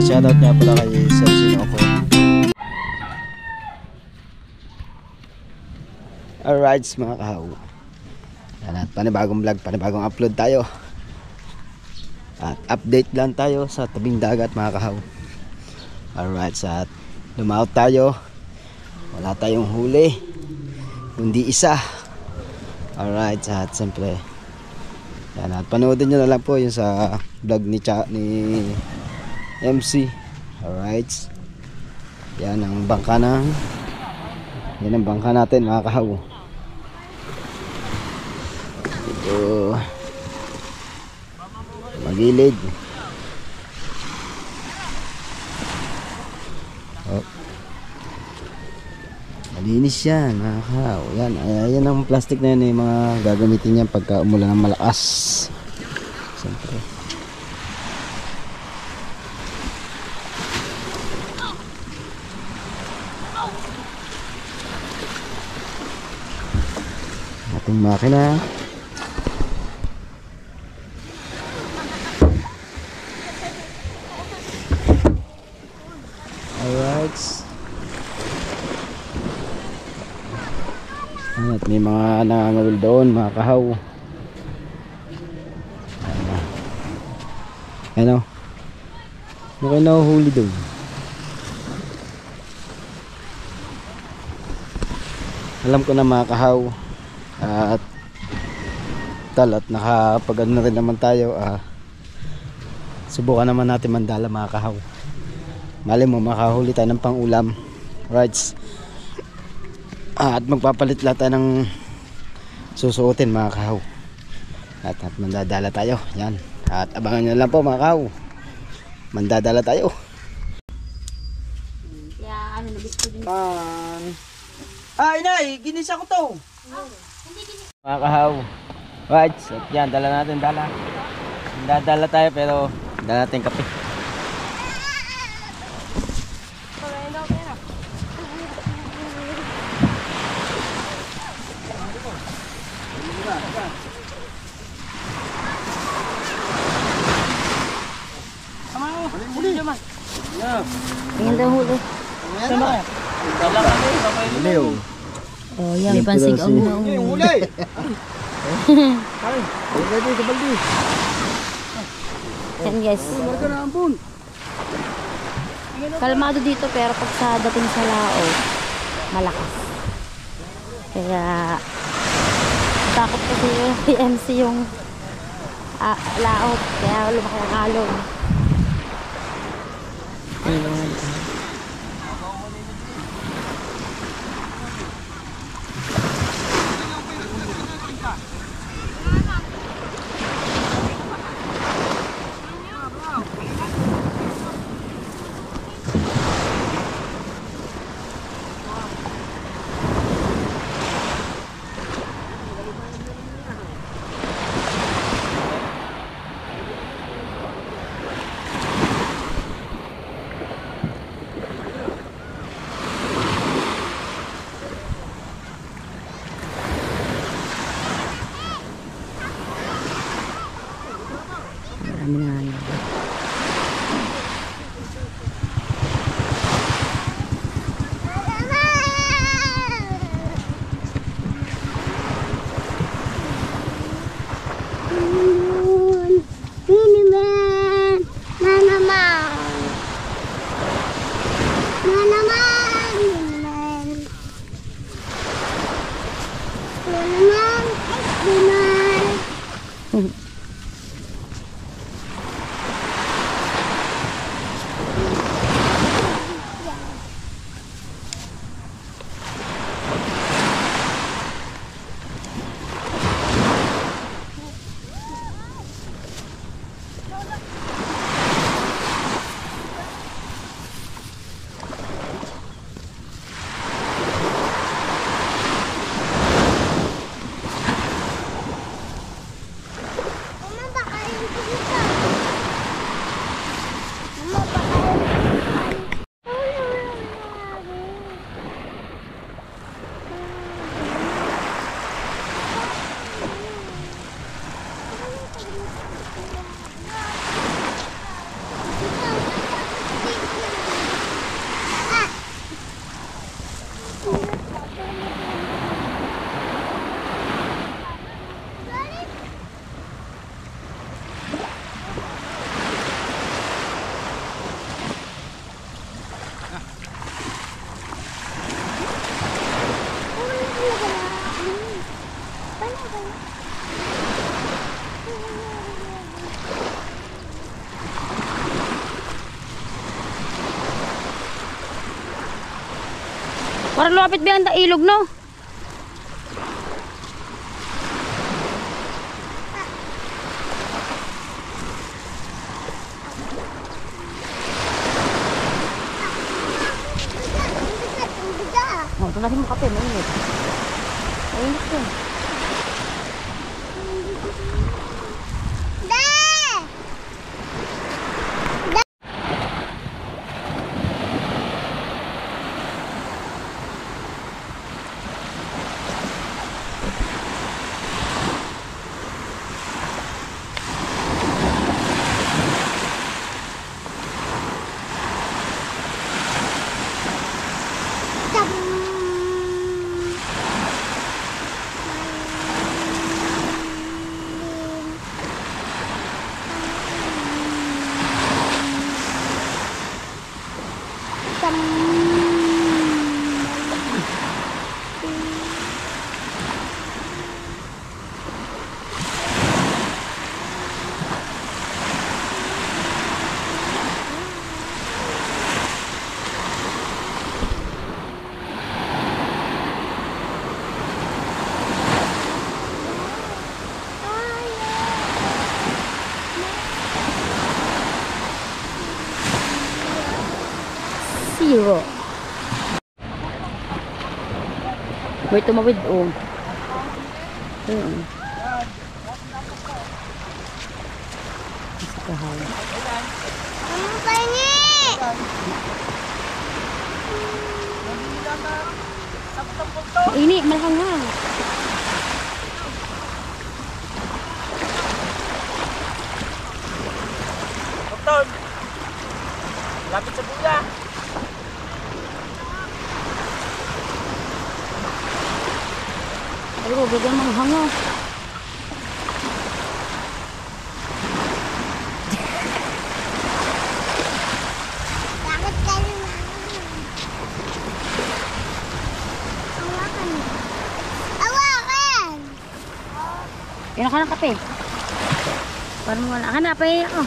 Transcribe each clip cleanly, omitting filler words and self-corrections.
shoutout nga pala kay Sir Sinoko. Alright mga kahaw, yan at panibagong vlog, panibagong upload tayo. At update lang tayo sa tabing dagat mga kahaw. Alright, sa lumaut tayo, wala tayong huli kundi isa. Alright, at siyempre yan, at panoodin nyo na lang po yung sa vlog ni MC. Alright, yan ang bangka yan ang bangka natin mga kahaw. Ito magilid. Oh, malinis yan mga kahaw. Yan, ayan ang plastic na yan, yung mga gagamitin yan pagka umulan ng malakas. Siyempre ating makina. Alright, at may mga nangangawil doon mga kahaw. Ano, mukhang nahuhuli doon. Alam ko na mga kahaw. At talat nakapag na rin naman tayo. Subukan naman natin mandala mga kahaw. Mali mo makahuli tayo ng pang ulam. Right. At magpapalit lang tayo ng susuotin mga kahaw. At mandadala tayo. Yan. At abangan nyo lang po mga kahaw. Mandadala tayo. Kaya ano nabis ko din. Ay nay, ginisa ko to. Mga kahaw. Right. At yan, dala natin dala. Mandadala tayo pero dala natin kape. Tingnan daw huli. Oh, yan pansig ang huli. Yan guys. Kalmado dito pero pag sa dating sa lao, malakas. Kaya takot kasi yung MC yung laot. Kaya lumaki ang alon. Marami na yan. Parang lumapit ba ang ilog, no? Oh, tunahin mo kape, mainit. Mainit yun. Zero. May tumawid, oh. Sa kahaw. Ang pahingi! Ini, malakang nga. Doktor! Lapit sa buya! Ay, bigyan mga hango. Bakit ka naman? Awakan mo. Awakan! Yan ka ng kape. Parang wala. Hanapay ako.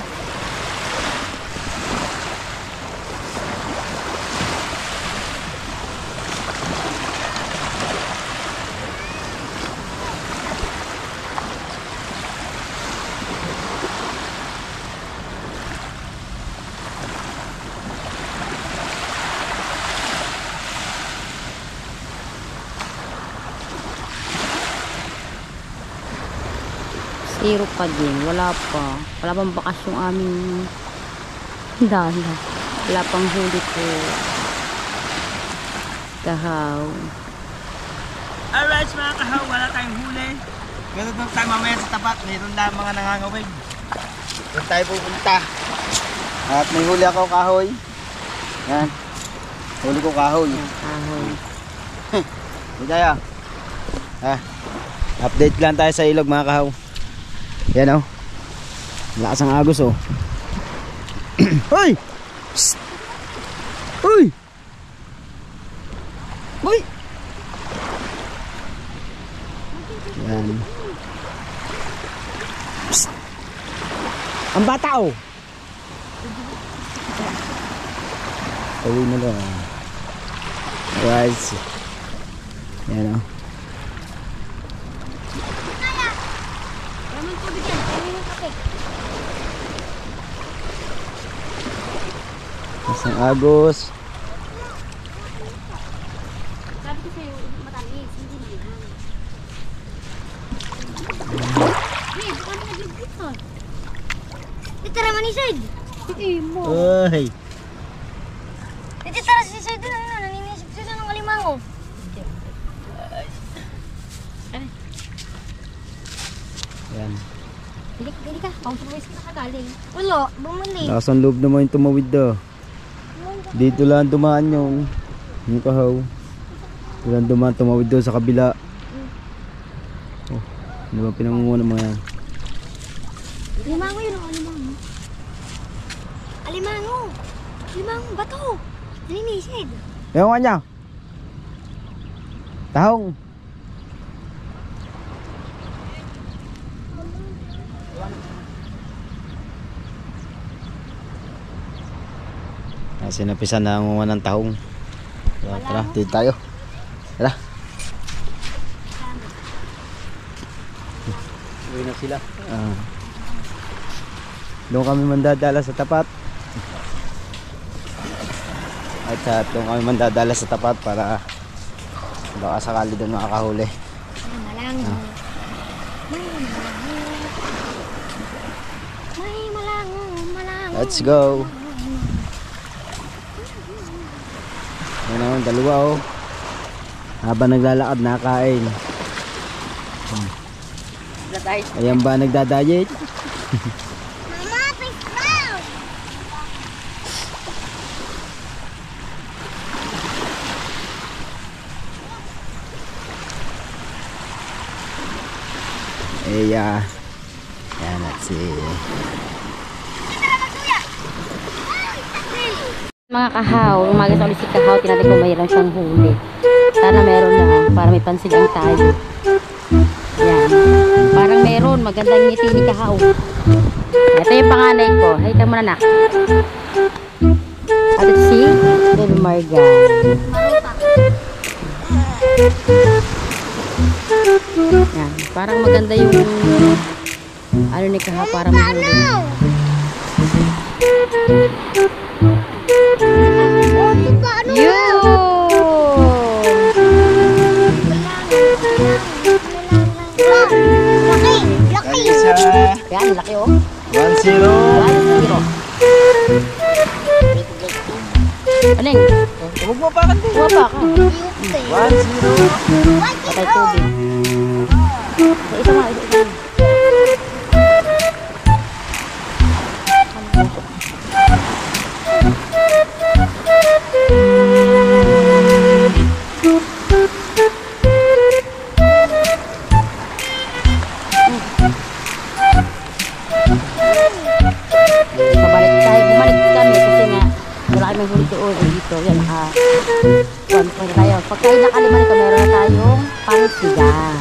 Zero pa din. Wala pa. Wala pang bakas yung aming dala. Wala pang huli ko. Kahaw. Alright mga kahaw, wala tayong huli. Meron doon tayo mamaya sa tapat. Meron lang mga nangangawig. Doon tayo pupunta. At may huli ako kahoy. Yan. Huli ko kahoy. Kahoy. Hindi tayo. Update lang tayo sa ilog mga kahaw. Yan o. Lakas ang agos o. Hoy! Psst! Hoy! Hoy! Yan. Psst! Ang bata o. Tawin na lang. Guys. Yan o. Ang agos. Sabi ko sa'yo, matalis. Hindi na yan. Hey, baka na nag-ligpit ka. Ito naman ni Side. Hindi mo. Uy! Ito tara si Side na naninisip sila ng alimango. Yan. Dili ka. Pang-surprise ka nakagaling. Wala, bumalik. Lakas ang loob naman yung tumawid daw. Dito lang dumaan yung kahaw. Dito lang dumaan, tumawid doon sa kabila. Oh, ano ba pinangungunan mo yan? Alimango yun, alimango. Alimango. Alimango, bato. Naninisip. Ewan niya. Tahong. Kasi napisan na ang ng tahong. Tara, dito tayo. Tara. Uwi na sila. Doon kami mandadala sa tapat. At doon kami mandadala sa tapat para baka sakali doon makakahuli. Malango. May malango, malango. Let's go. Yan naman, dalawa oh. Habang naglalakad, nakain. Ayan ba nagdadayet? Mama, fish down. Yan, let's see. Mga kahaw, umaga sa ulit si kahaw, tinatin ko mayroon siyang huli. Sana meron na, para may pansin ang tayo. Yan. Parang meron, magandang ngiti ni kahaw. Ito yung panganay ko. Hay ka muna nak. At si Baby Marga. Yan. Parang maganda yung ano ni kahaw, parang may huli. Yun! Laki. Yan, laki oh. 1-0. 1-0. Aling, Huwag mo pa kanti. huwa pa ka. 1-0. Patay tubig. Isa nga, isa. Bumalik kami kasi nga wala kami huli doon dito. Yan, kuwan pa tayo. Pagka nakaliman ito, meron na tayong pangsigan.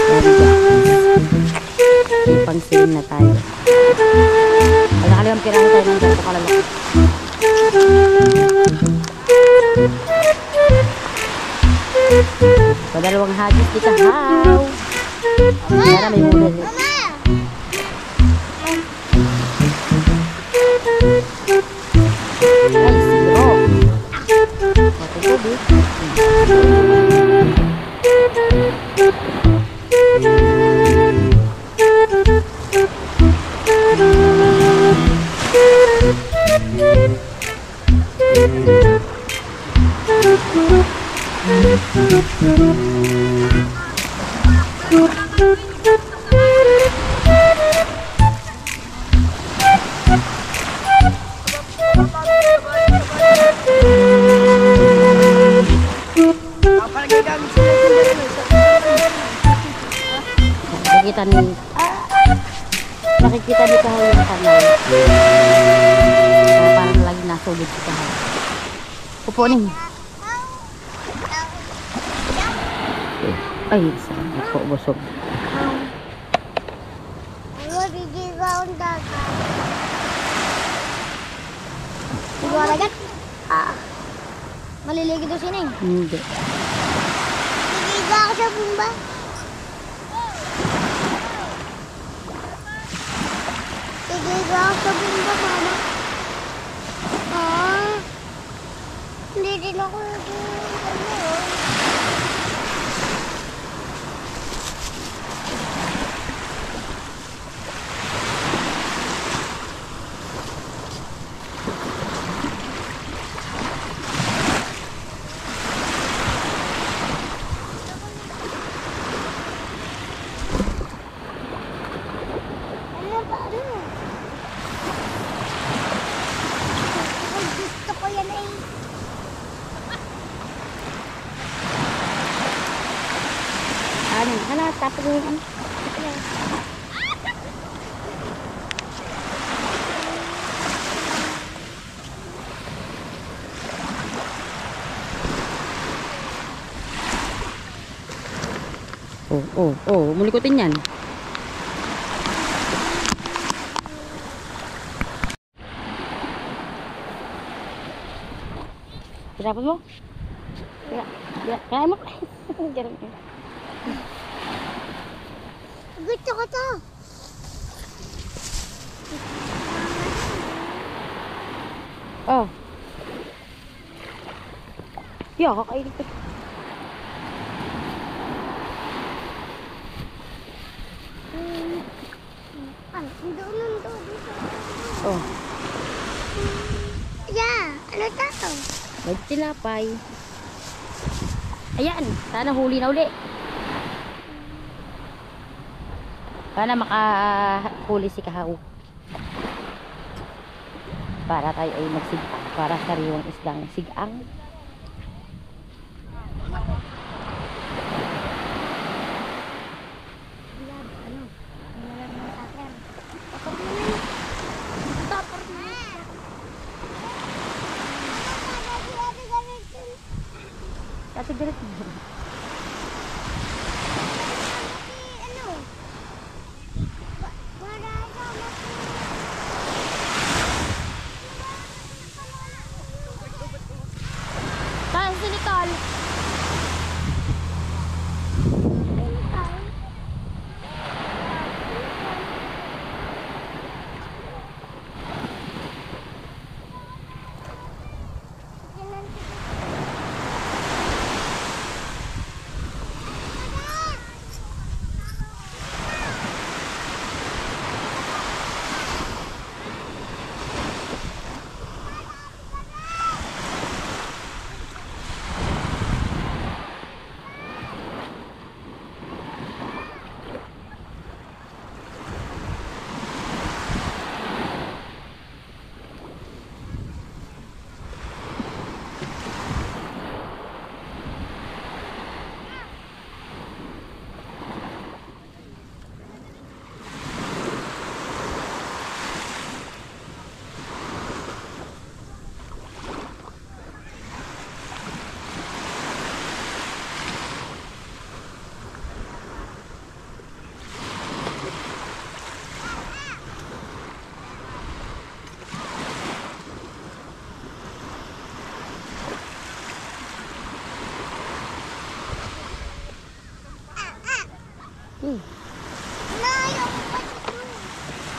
Yan, may pangsigan na tayo. Pag nakaliman pirahan tayo ng ganito kalalaki. Padalawang hagis di kahaw. Meron may huli. Ay, zero. Patay tubig. Nakikita ni kahaw yung kanal. Kaya parang lagi nasulid si kahaw. Upo ning. Ay, sarap po, busog. Ano, didiga ang dagat. Diba dagat? Maliligi doon sining. Hindi. Didiga ako sa bumba. Didiga ako sa bumba, mama. Hindi din ako gusto ko yan ay. Ano? Hala, tapos yung ano? Mulikutin yan. Dapat mo? Kaya mo. Ganun. Gusto ko to. Oh. Yeah, kakainin ko. Ay, doon dito. Oh. Yeah, ano to? Nagtilapay. Ayan, sana huli na uli. Sana makahuli si Kahaw. Para tayo ay magsigang. Para sariwang isdang sigang. Kasi diretso. Saan si Nicole?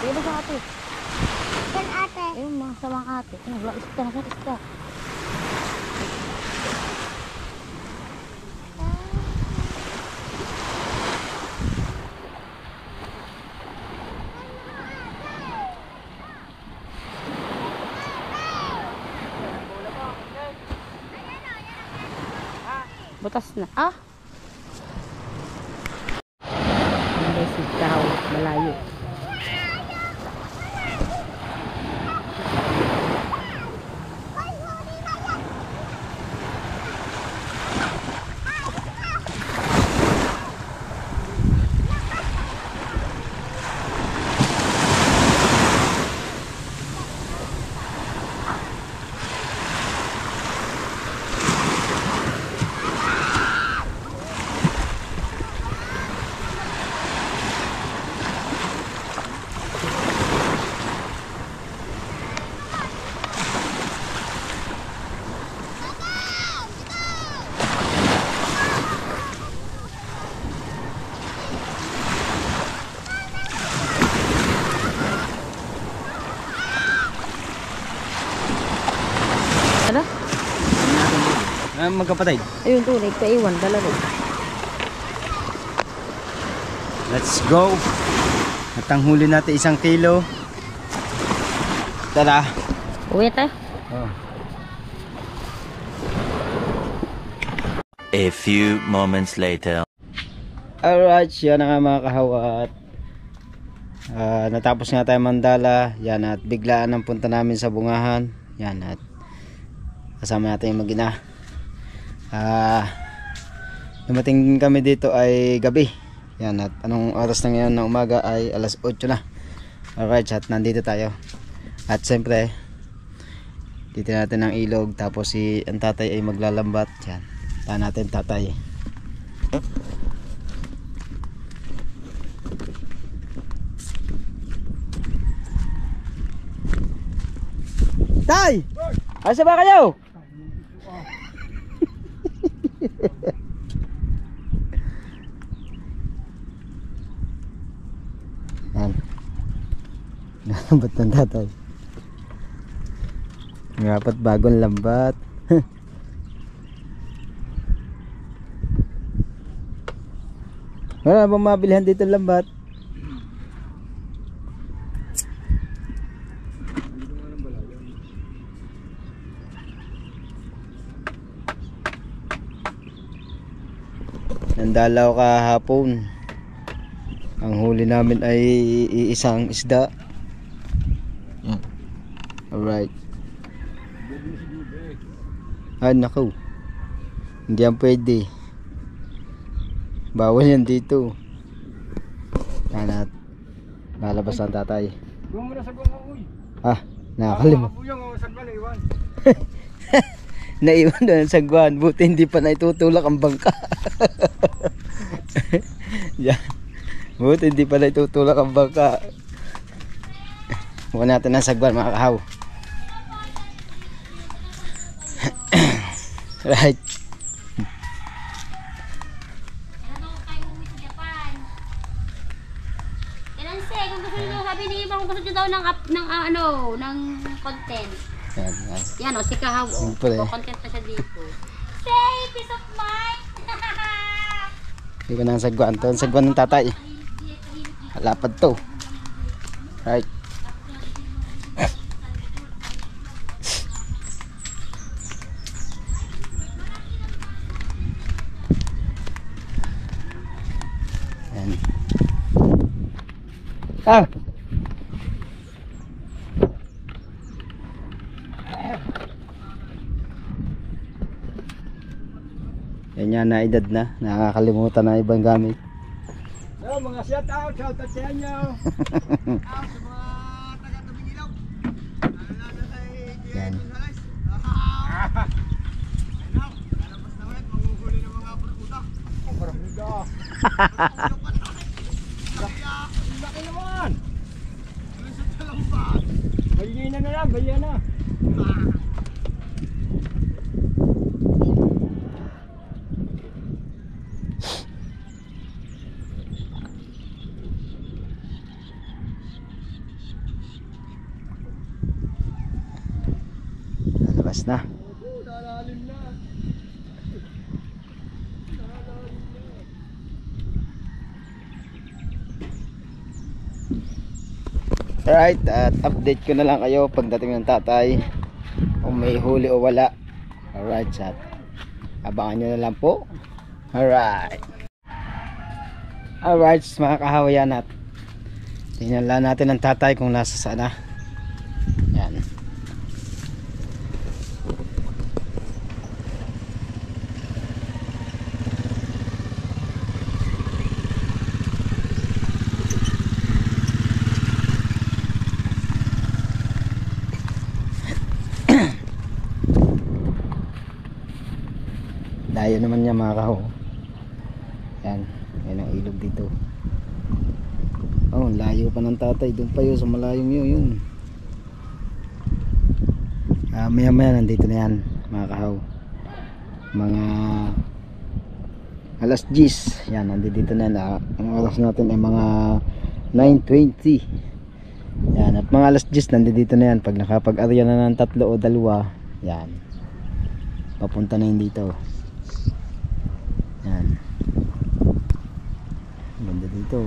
Di ba sa ate? Kan ate. Ayun, mga samang ate. Wala isda na sa isda. Butas na. Ah! Hindi si Kahaw. Malayo. Ano? Magkapatid. Ayun, tunig. Paiwan. Dalawa. Let's go. At ang huli natin 1 kilo. Tara. Uwi tayo. Oh. A few moments later. Alright, yan na nga mga kahawat. Natapos nga tayo mandala. Yan, at biglaan ang punta namin sa bungahan. Yan, at kasama natin yung mag-ina. Dumating kami dito ay gabi. Yan, at anong oras na ngayon na umaga ay alas 8 na. Alright, at nandito tayo. At siyempre dito natin ang ilog. Tapos ang tatay ay maglalambat. Yan, tahan natin tatay. Tay! Asa ba kayo? Lambat ng tatay. Dapat bagong lambat. Wala bang mabilihan dito lambat? Nandalaw kahapon. Ang huli namin ay iisang isda. Alright. Ah, naku. Hindi yan pwede. Bawal yan dito. Kanat. Lalabas ang tatay. Ah, nakakalimut. Naiwan doon ang sagwan. Buti hindi pa naitutulak ang bangka. Yan. Buti hindi pa naitutulak ang bangka. Huwag natin ang sagwan mga kahaw. Right. Kung gusto nyo, sabi ni Iba, kung gusto nyo daw ng content. Yan, yan. Yan o, si Kahaw o. Siyempre. Content na siya dito. Say, peace of mind! Hindi ko na ang sagwan. Ito ang sagwan ng tatay. Lapad to. Right. Yan. Ah! Yan yan, na edad na. Nakakalimutan na ibang gamit. So, mga shout out sa inyo. Sa mga taga-tabing ilog. Lalo kay Yan. Gonzales. Lalabas na ulit, manguhuli ng mga barkuda. Barkuda. Laki naman. Lusot sa lambat. Bayin na lang, bayin na. Lalabas na. Lalalim na. Alright, at update ko na lang kayo pagdating ng tatay kung may huli o wala. Alright, chat. Abangan nyo na lang po. Alright. Alright, mga kahawayan, at tingnan lang natin ang tatay kung nasa saan na. Yan. Layo naman niya mga kaho. Yan, yan ang ilog dito. Oh, layo pa ng tatay. Doon pa yun sa malayong yun. Maya maya nandito na yan mga kahaw. Mga alas 10. Yan, nandito na yan. Ang oras natin ay mga 9:20. Yan, at mga alas 10 nandito na yan. Pag nakapag-arya na ng 3 o 2, yan, papunta na yun dito. Yan, ganda dito.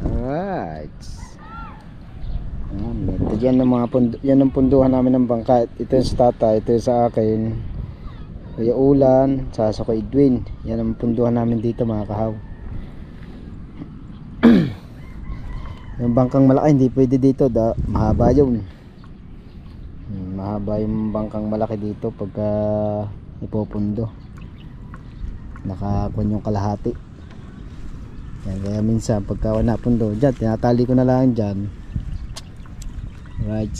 Alright. Ito dyan ng mga yan ang punduhan namin ng bangka. Ito yung sa tata, ito yung sa akin, Kuya Ulan, sa Kuya Edwin. Yan ang punduhan namin dito mga kahaw. Yung bangkang malaki hindi pwede dito, mahaba yun. Mahaba yung bangkang malaki dito pagka ipopundo. Nakakun yung kalahati. Yan, kaya minsan pagka napundo dyan, tinatali ko na lang dyan. Right.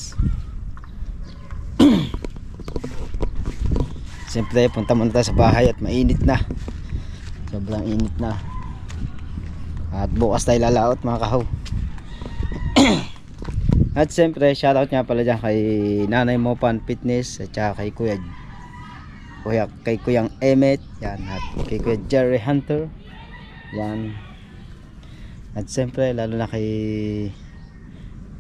Siyempre punta muna tayo sa bahay at mainit na. Sobrang init na. At bukas tayo lalaot mga kahaw. At siyempre shoutout nga pala dyan kay Nanay Mopan Fitness at saka kay kay Kuyang Emmet, yan, at kay Kuya Jerry Hunter. Yan. At siyempre lalo na kay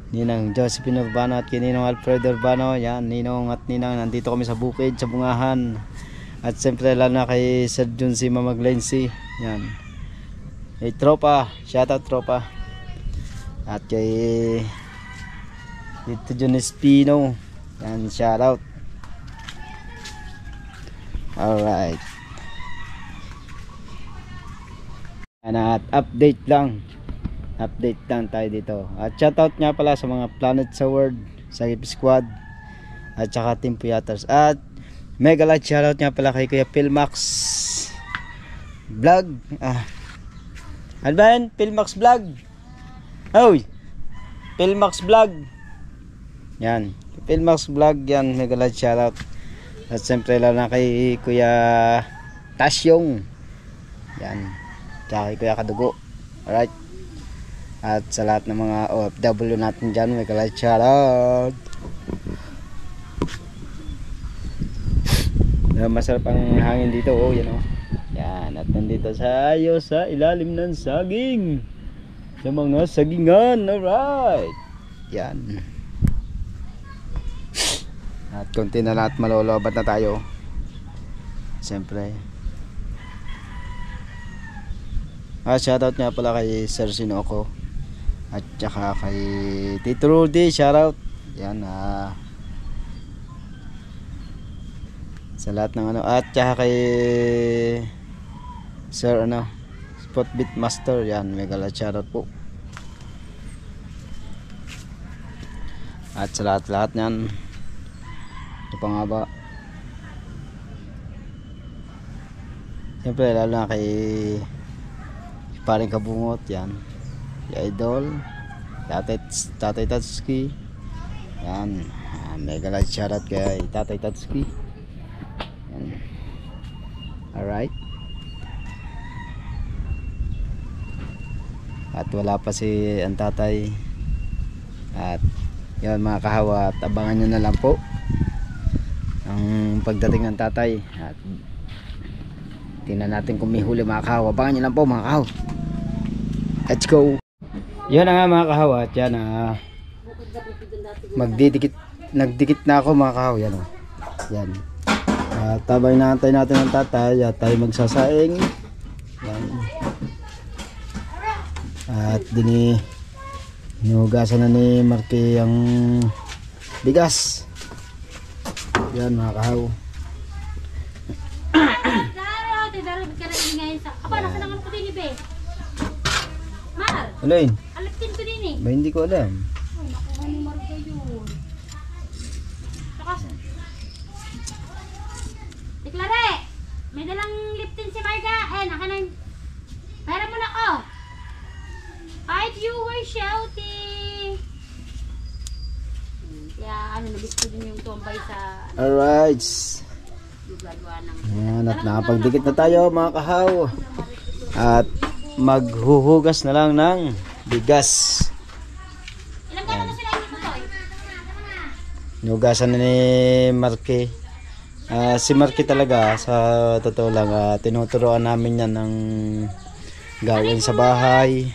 Ninang Josephine Urbano at kay Ninong Alfredo Urbano. Yan, Ninong at Ninang, nandito kami sa bukid, sa bungahan. At siyempre lalo na kay Sir Jun si Mama Glency. Yan. Kay tropa, shoutout tropa. At kay Tito Jun Espino. Yan, shoutout. Alright. At update lang tayo dito. At shoutout nga pala sa mga Planet sa World, sa Hip Squad at saka Team Puyaters. At mega like shoutout nga pala kay Kuya Philmax Vlog. Ano ba yan? Philmax Vlog. Oy, Philmax Vlog. Yan, Philmax Vlog yan, mega like shoutout. At siyempre lalo na kay Kuya Tasyong. Yan, tsaka kay Kuya Kadugo. Alright. At sa lahat ng mga OFW natin dyan, may kalay shoutout. Masarap ang hangin dito, yan yan, at nandito tayo sa ilalim ng saging, sa mga sagingan. Alright. Yan. At konti na lahat, malolobat na tayo siyempre. Shoutout nga pala kay Sir Sinoko at saka kay Tito Rudy, shoutout. Yan, sa lahat ng at saka kay Sir Spotbit Master. Yan, mega shoutout po. At sa lahat nyan, ito pa nga ba, siyempre lalo na kay Paring Kabungot. Yan, Idol, Tatay Tatsuki. Yan, mega like shoutout kay Tatay Tatsuki. Yan. Alright. At wala pa si ang tatay. At yun mga kahawa, at abangan nyo na lang po ang pagdating ng tatay. At tingnan natin kung may huli mga kahawa. Abangan nyo lang po mga kahawa. Let's go. Yun na nga mga kahawa. At yan, nagdikit na ako mga kahawa. Yan, yan. At tabay naantay natin ang tatay at tayo magsasaing. Yan. At hinugasan na ni Marky ang bigas. Yan mga kahawa. Alin? Alipin ko din eh. Ba hindi ko alam. Ay, nakuha ni Marga yun. Takas. Deklare! May dalang liptin si Marga. Naka na yung... Pera mo na ko. 5 viewers shouting. Kaya nabit ko din yung tumbay sa... Alright. Yan, at nakapagdikit na tayo mga kahaw. At maghuhugas na lang ng bigas. Ilang gano'n na sila yung tutoy? Hinugasan na ni Marky. Si Marky talaga, sa totoo lang, tinuturoan namin yan ng gawin sa bahay.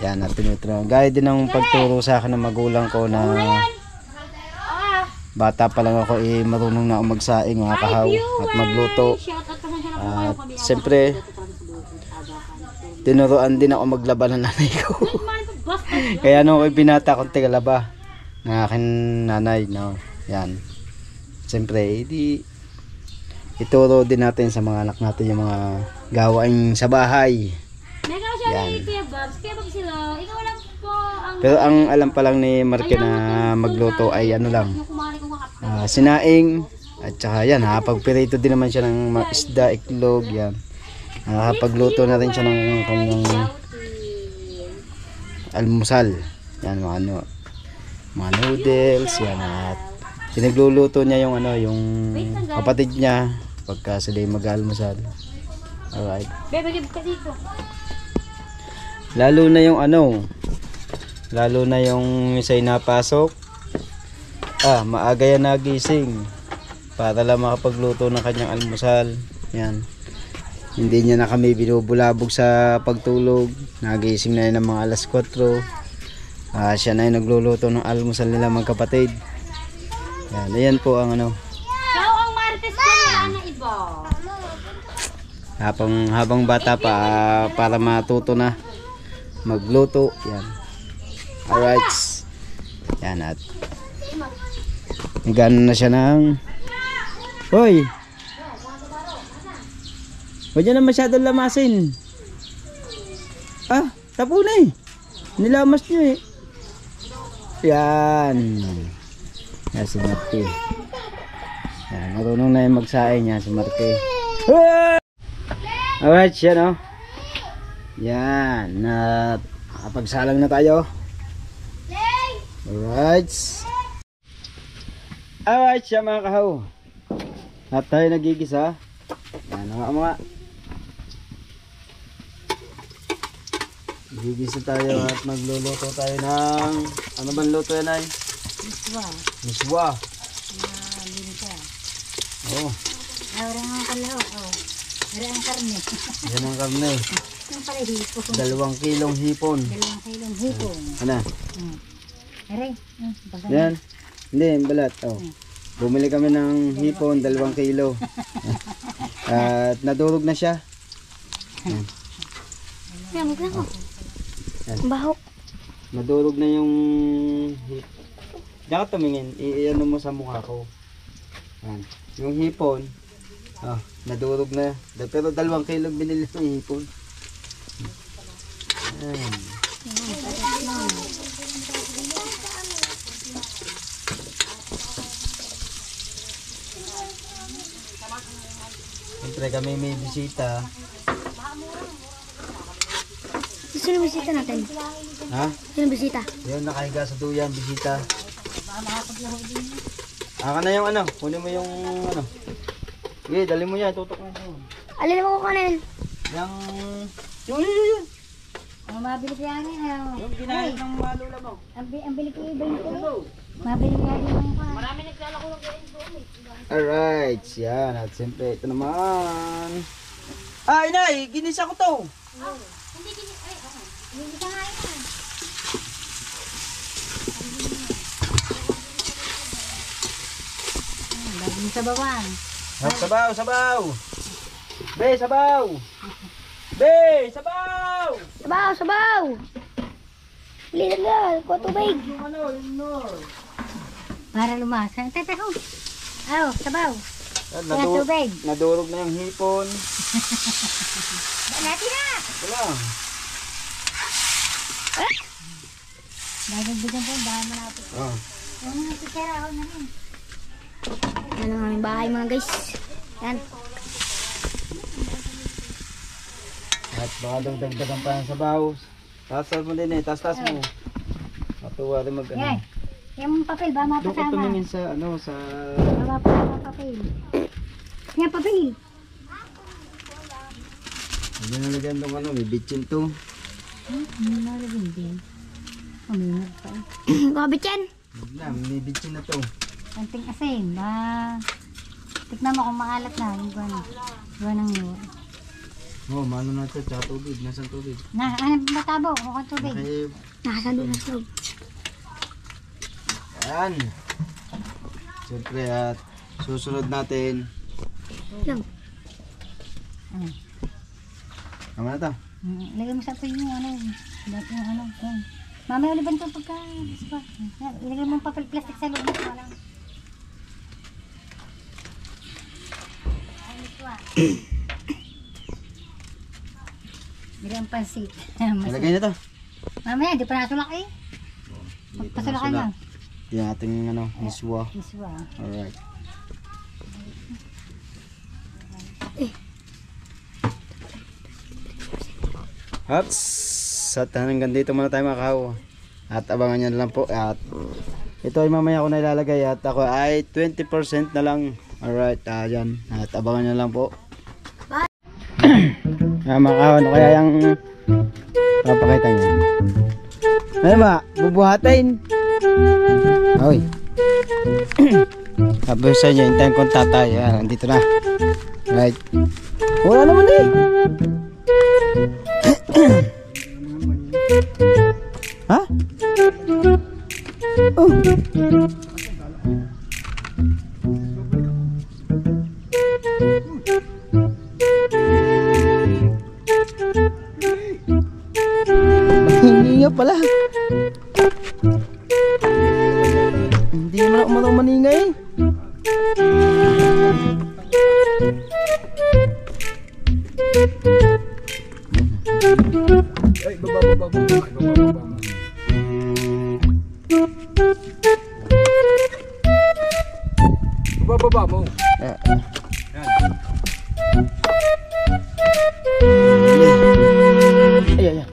Yan, at tinuturoan. Gaya din ng pagturo sa akin ng magulang ko na bata pa lang ako, marunong na ako magsaing mga kahaw at magluto. At siyempre, tinuruan din ako maglaba ng nanay ko. Kaya nung ako'y binata akong tigalaba ng aking nanay, no? Yan. Siyempre, ituro din natin sa mga anak natin yung mga gawain sa bahay. Yan. Pero ang alam pa lang ni Marky na magluto ay ano lang, sinaing. At saka yan, pagpirito din naman siya ng isda, iklog. Yan, nakapagluto na rin siya ng kanyang almusal. Yan, mga noodles. Yan, at pinagluluto niya yung yung kapatid niya pagka sila mag-almusal. Alright. Lalo na yung isa'y napasok, maaga yan nagising para lang makapagluto ng kanyang almusal. Yan. Hindi niya na kami binubulabog sa pagtulog. Nagising na yun ng mga alas 4. Siya na yung nagluluto ng almusal nila magkapatid. Ayan po ang ano. Ikaw ang Martes ka na iba. Habang bata pa para matuto na magluto. Yan. Alright. Yan at nagano na siya ng hoy! Huwag na masyadong lamasin. Tapo na eh. Nilamas nyo eh. Yan. Yan si Marte. Yan, marunong na yung magsaing yan si Marte. Alright, yan o. Yan. Nakapagsalang na tayo. Alright. Alright siya mga kahaw. At tayo nagigisa. Yan mga. Gigisa tayo at magluluto tayo ng ano bang luto yan ay? Miswa. Oh. Orang ang kalaw. Orang ang karne. Yan ang karne. Ang pala hipon. 2 kilong hipon. 2 kilong hipon. Ano? Aray. Yan. Hindi, balat. Oh. Bumili kami ng hipon, 2 kilo. At nadurog na siya. Yan, huwag na ko. Yan. Baho. Nadurog na yung diyan ka tumingin, i-ano mo sa mukha ko. Yan. Yung hipon, nadurog na. Pero 2 kilo binili ng hipon. Yan. Siyempre kami may bisita. Sino bisita natin? Ha? Sino bisita? Yun, nakahiga sa duyan, bisita. Na yung ano, kunin mo yung ano. Sige, dali mo yan, tutok mo yan. Alin mo ko kanin? Yun. Ang mabili ko yan. Yung ginahin ng malula mo. Ang bili ko yung 20. Mabili ko yan ng marami naglalako ng Alright, yan. At siyempre, ito naman. Inay, ginisa ko to. Hindi ka nga yan. Bagong sabawan. Sabaw. Be, sabaw. Be, sabaw. Sabaw! Lilan nga, kuha tubig. Para lumasan. Tete ko. Sabaw. Tubig. Nadurog na yung hipon. Natin na! Ito lang. Dagdagan po, dahil malapit. Ano nga si Sarah, ako na rin. Yan ang aming bahay mga guys. Yan. At baka dagdagan pa ng sabaw. Taas mo din eh, taas mo. Matuwa rin mag ano. Yan. Yung papel ba Doon ka mapasama? tumingin sa ano, sa... Baba pa ang papel. Yan papel. Hindi nalagyan doon ano, may bitchin to. Hindi na rin din. Uminag pa eh. Kabit yan. Huwag na, may bitchin na to. Kanting asin. Tignan mo kung maalat na. Yung buwan ng yun. Mano na ito, tsaka tubig. Nasaan tubig? Ano matabo? Mukhang tubig. Okay. Nasa doon na slog. Yan. Siyempre at susunod natin. Lang. Tama na to. Lagay mo sa ito yung ano. Dati yung ano. Yan. Mamaya uliban ito pagka. Ilagay mo yung papel plastic sa loob. Walang. Ilagay ang pansit. Ilagay na to. Mamaya, di pa natulak eh. Pagpasulakan lang. Yung ating ano, miswa. Iswa. Alright. Hops! At hanggang dito muna tayo mga kahaw. At abangan nyo na lang po. At ito ay mamaya ko na ilalagay. At ako ay 20% na lang. Alright, yan. At abangan nyo lang po. Mga kahaw, ano kaya yung papakita nyo? Ano ba? Bubuhatin. Oy. Tapos sa inyo, hintayin kong tatay. Yan, nandito na. Right. Wala naman eh. Ha? Oh. Mahingi nga pala. Hindi naman ako matang maningay. Ay, baba mo. Baba mo. Eh, Yan. ay, ay, ay.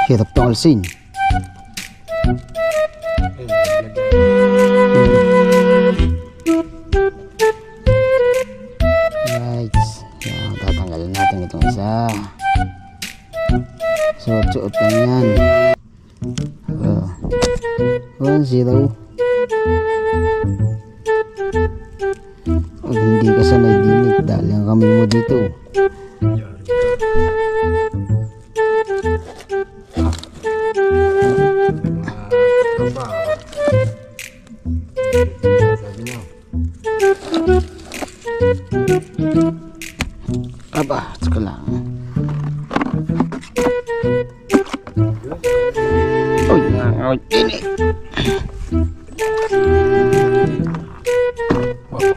Hirap tong alsin. Right. Yan, tatanggalin natin itong isa. Suot-suot lang yan. 1-0. Pag hindi ka sanay dinig, dahil ang kami mo dito. Aba, tsaka lang. Uy, nangangoy ini.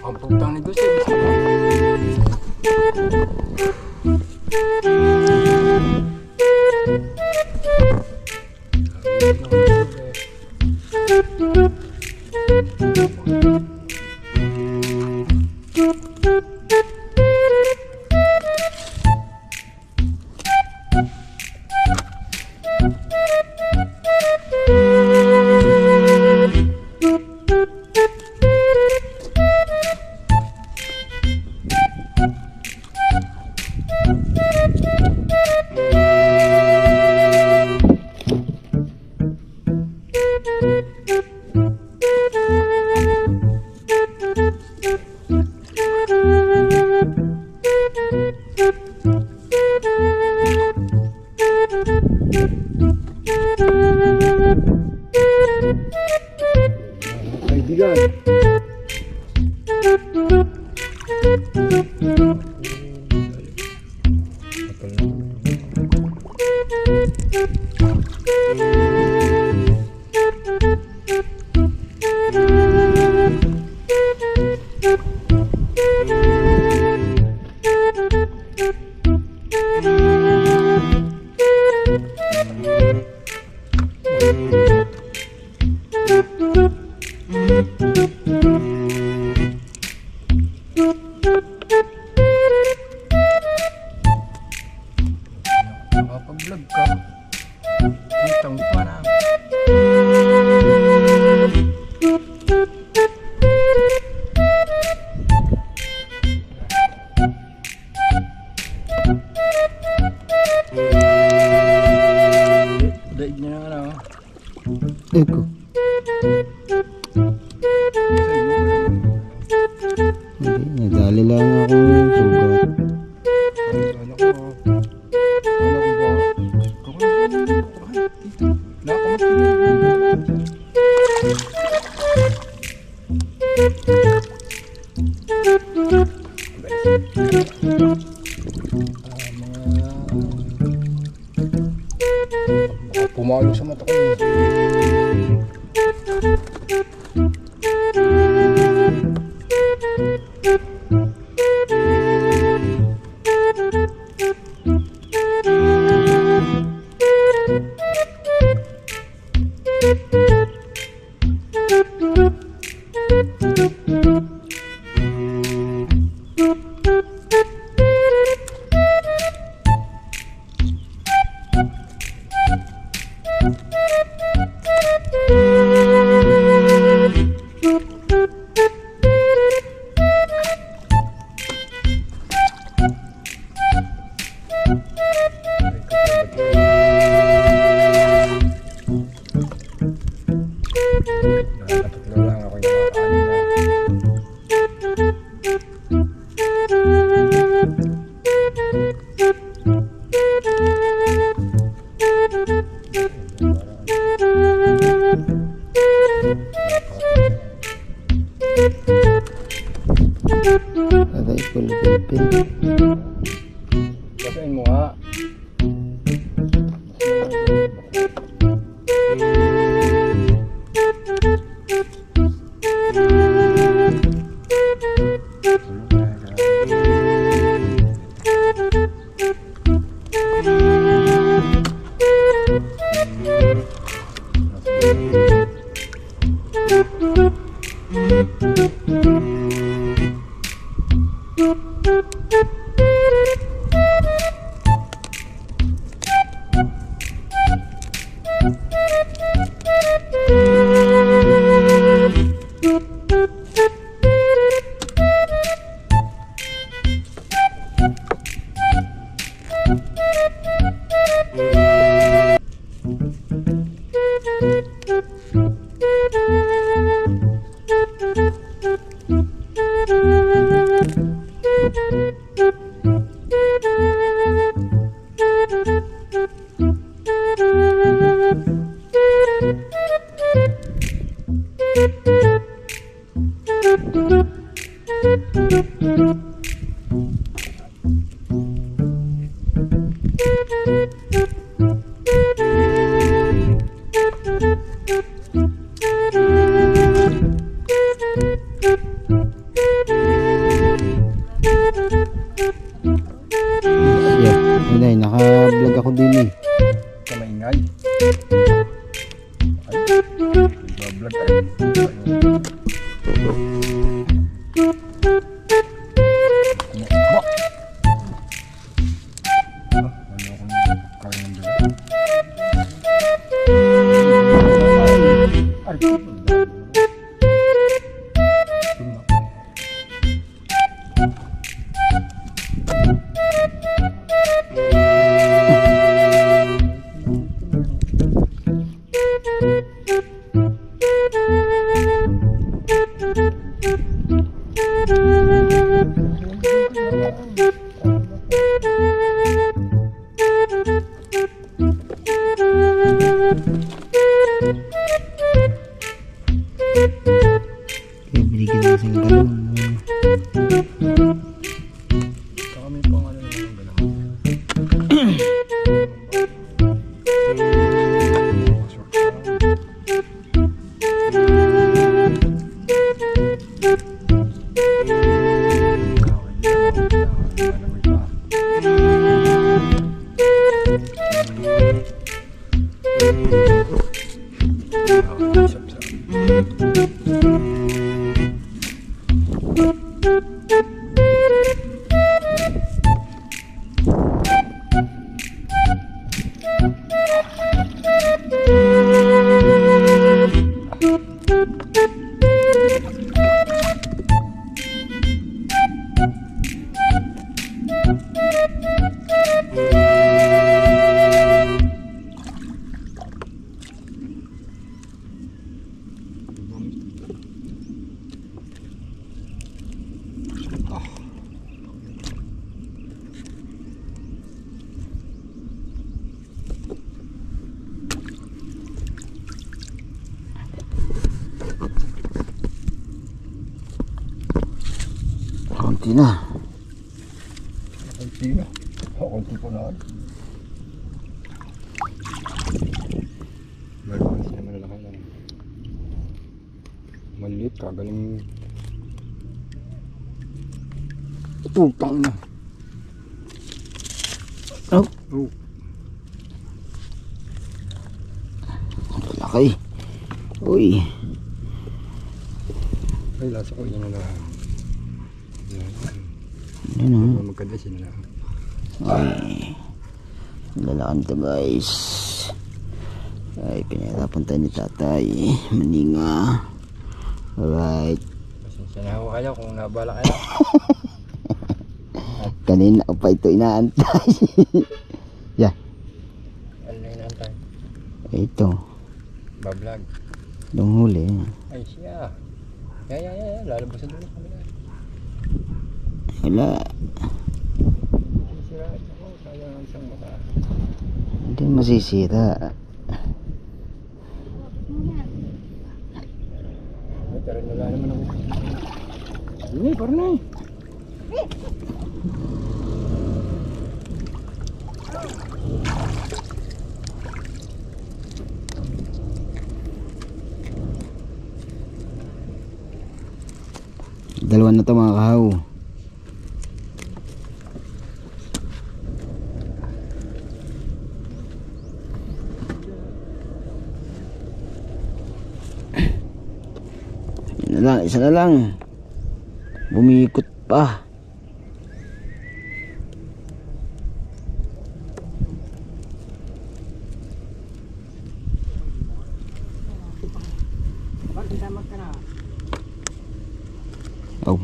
Ang putang ni Gusto. Kaibigan. Nakapag-vlog ka. Utang pa na. Daig niya na ano. Eko. Hindi, nadali lang akong sugat. Ano ko ba? Nakakamot. Pumalo sa mata ko. Nakakatlo lang ako yung Aray, pulpipin. basahin mo nga. Ay, naka-vlog ako din eh. Sa maingay. Ay, bablog ay. Kumakba. Ano akong kain ng dala? Ay, Kaya binigyan ko sa galong. kami pang ano naman gano'n. Kunti na. Konti na. Konti po na. Meron sila malalaki na. Maliit, kagaling. Putang na. Oh, Oh. laki. Uy. Ay, lasa ko yun na lang. Yan o. Magkanda siya na lang. Ay. Lalakan to guys. Ay, pinahirapan tayo ni tatay. Maninga. Alright. Pasensya na ako kayo kung nabala kayo. Kanina ko pa ito inaantay. Yeah. Ano na inaantay? Ito. Bablog. Nung huli. Ay, siya. Yeah. Lalabas na doon ang kamila. Wala. Sisirain ako. Sayang ang isang mata. Hindi masisira. Ay, pero wala naman ako. Hindi, parang na eh. Dalawa na to mga kahaw. Yan na lang, isa na lang. Bumikot pa. Oh.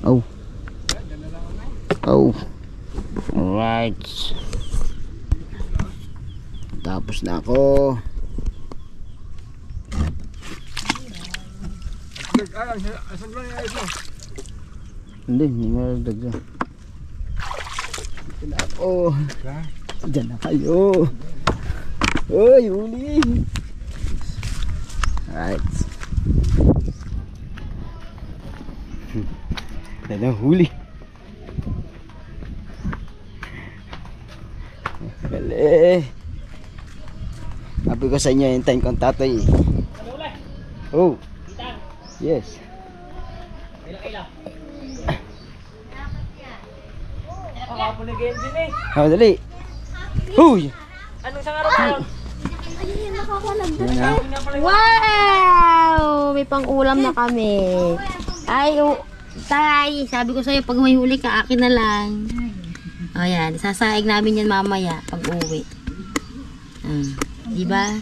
Oh. Oh. Alright. Tapos na ako. Asan ba niya ito? Hindi maragdag na. Ito na ako. Diyan na kayo. Uy, huli. Alright. Dala huli. Gali. Sabi ko sa inyo, hintayin ko ang tatay. Oh. Yes. Oh, dali. Huy. Wow! May pang-ulam na kami. Ay, tay, sabi ko sa'yo, pag may huli ka, akin na lang. O yan, sasaig namin yan mamaya pag uwi. Diba?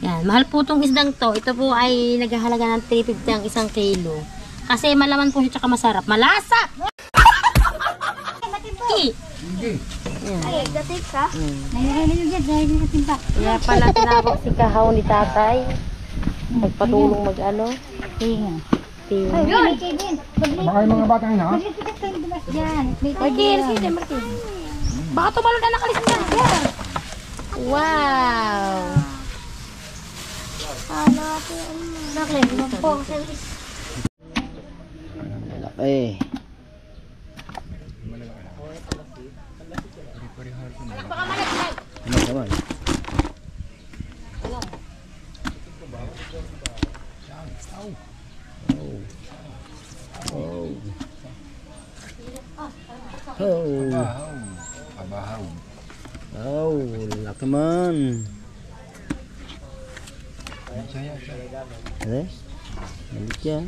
Yan, mahal po itong isdang to. Ito po ay naghahalaga ng 350 ang isang kilo. Kasi malaman po siya tsaka masarap. Malasa! Ay, dating ka? Nahihili yun dyan, dahil natin ba? Kaya pala tinawag si Kahaw ni tatay. Magpatulong mag-ano. Tinga. Tinga. Ay, may kayo din. Baka yung mga bata na ha? Magkikita kayo dimas dyan. May Martin, sige Martin. Baka tumalo na nakalis na. Yan. Wow! Bakit? Magpong service. Eh. Ano naman? Abahaw. Oh, laki man. Eh? Balik yan.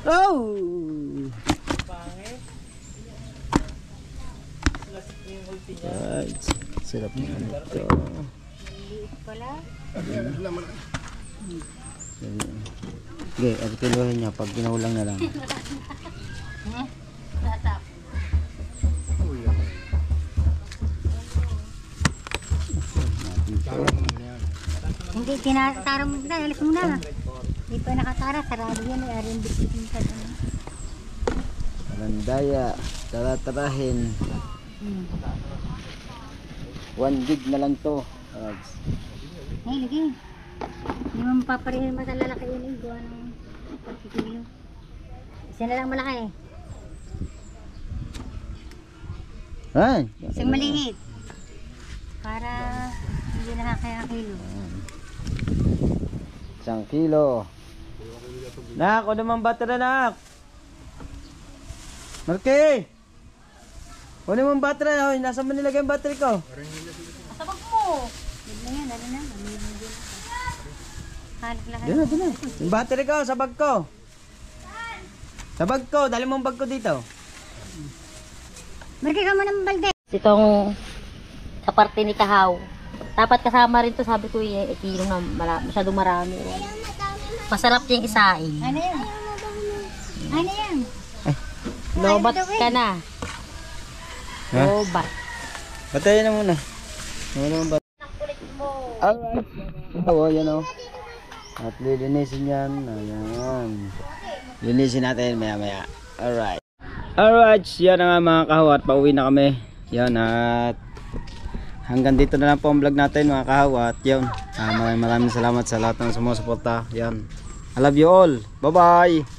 Oh! Right. Sarap naman ito. Okay, at kiluhin niya pag ginaulang na lang. Hindi, tinatara mo na. Alis mo na. Hindi pa nakatara. Sarado yan. Ay, arin bitin ka. Landaya, tara-tarahin. 1 gig na lang to. Ay, lagi. Hindi mo naman paparihin mas lalaki yun eh. Gawa ng 40 kilo. Isa na lang malaki eh. Ay. Isang maliit. Para hindi nakakaya kilo. 1 kilo. Nak, o naman battery nak. Marky! O naman battery. Oy, nasa mo nilagay yung battery ko? Sabag mo! Huwag na yan, ano na. Halik lahat. Doon na. Yung battery ko, sa bag ko. Sa bag ko, dali mo ang bag ko dito. Marky ka mo ng balde. Itong sa parte ni Kahaw. Dapat kasama rin to, sabi ko kilo na masyadong marami. Masarap yung isain. Ano yan? Ano yan? Lobat ka na. Ha? Lobat. Batayin na muna. Ano naman ba? Alright. Oo, yan o. At lilinisin yan. Ayan. Linisin natin maya maya. Alright. Alright. Yan na nga mga kahawat. Pauwi na kami. Yan at hanggang dito na lang po ang vlog natin mga kahawat. Yan. Maraming salamat sa lahat ng sumusuporta. Yan. I love you all. Bye bye.